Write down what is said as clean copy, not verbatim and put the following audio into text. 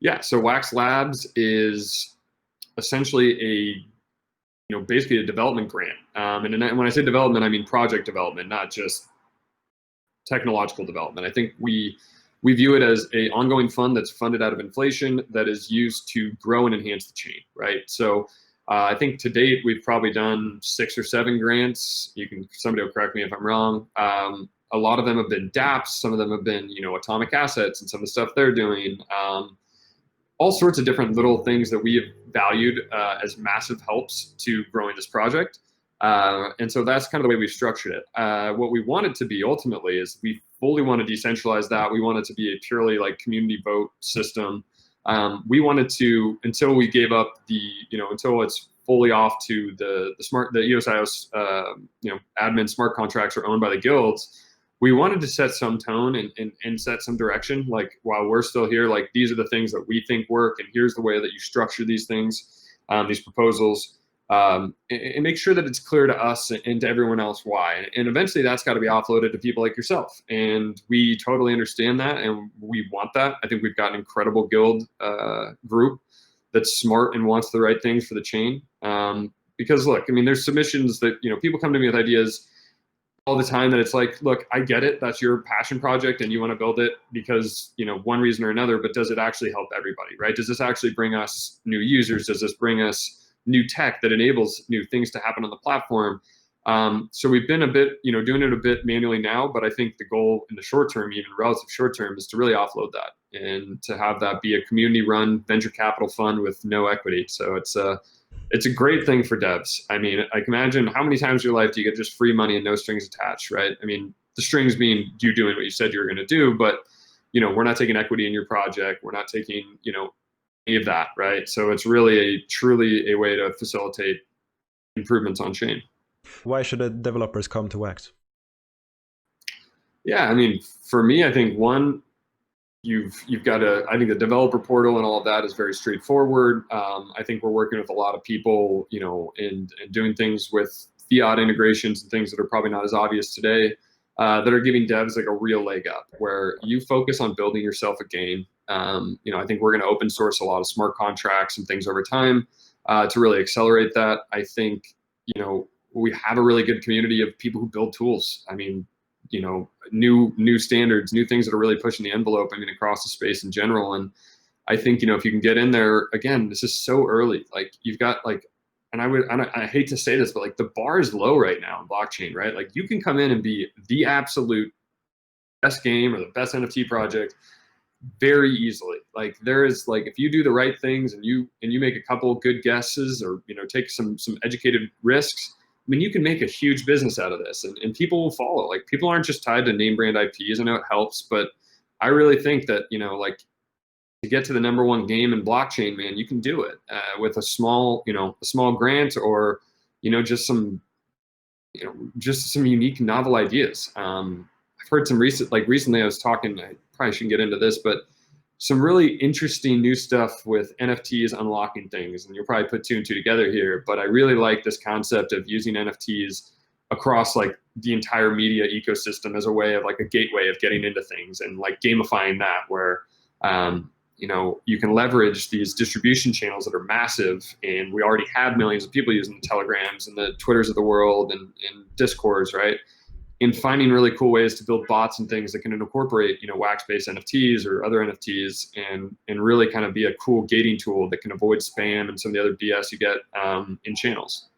Yeah, so Wax Labs is essentially basically a development grant. And when I say development, I mean project development, not just technological development. I think we view it as a ongoing fund that's funded out of inflation that is used to grow and enhance the chain, right? So I think to date we've probably done 6 or 7 grants. Somebody will correct me if I'm wrong. A lot of them have been dApps. Some of them have been atomic assets and some of the stuff they're doing. All sorts of different little things that we have valued as massive helps to growing this project. And so that's kind of the way we've structured it. What we want it to be ultimately is we fully want to decentralize that. We want it to be a purely like community vote system. We wanted to, until we gave up until it's fully off to the EOSIOS, admin smart contracts are owned by the guilds. We wanted to set some tone and set some direction. Like while we're still here, like these are the things that we think work, and here's the way that you structure these things, these proposals, and make sure that it's clear to us and to everyone else why. And eventually, that's got to be offloaded to people like yourself. And we totally understand that, and we want that. I think we've got an incredible guild group that's smart and wants the right things for the chain. Because look, I mean, there's submissions that people come to me with ideas all the time that it's like, look, I get it. That's your passion project and you want to build it because, one reason or another, but does it actually help everybody, right? Does this actually bring us new users? Does this bring us new tech that enables new things to happen on the platform? So we've been a bit, doing it a bit manually now, but I think the goal in the short term, even relative short term, is to really offload that and to have that be a community run venture capital fund with no equity. So it's a great thing for devs. I mean, I can imagine how many times in your life do you get just free money and no strings attached, right? I mean, the strings being you doing what you said you were going to do, but we're not taking equity in your project. We're not taking, any of that, right? So it's really truly a way to facilitate improvements on chain. Why should the developers come to Wax? Yeah, I mean, for me, I think one, you've got I think the developer portal and all of that is very straightforward. I think we're working with a lot of people, and doing things with fiat integrations and things that are probably not as obvious today, that are giving devs like a real leg up where you focus on building yourself a game. I think we're going to open source a lot of smart contracts and things over time to really accelerate that. I think, we have a really good community of people who build tools. I mean, new standards, new things that are really pushing the envelope, I mean, across the space in general. And I think, if you can get in there, again, this is so early, like you've got like, and I hate to say this, but like the bar is low right now in blockchain, right? Like you can come in and be the absolute best game or the best NFT project very easily. Like there is like, if you do the right things and you make a couple of good guesses or, take some educated risks, I mean, you can make a huge business out of this and people will follow. Like people aren't just tied to name brand IPs. I know it helps, but I really think that, like to get to the #1 game in blockchain, man, you can do it with a small grant or, just some unique novel ideas. I've heard some recently I was talking, I probably shouldn't get into this, but some really interesting new stuff with NFTs unlocking things, and you'll probably put 2 and 2 together here, but I really like this concept of using NFTs across like the entire media ecosystem as a way of like a gateway of getting into things and like gamifying that where, you can leverage these distribution channels that are massive, and we already have millions of people using the Telegrams and the Twitters of the world and Discords, right? In finding really cool ways to build bots and things that can incorporate, Wax-based NFTs or other NFTs and really kind of be a cool gating tool that can avoid spam and some of the other BS you get in channels.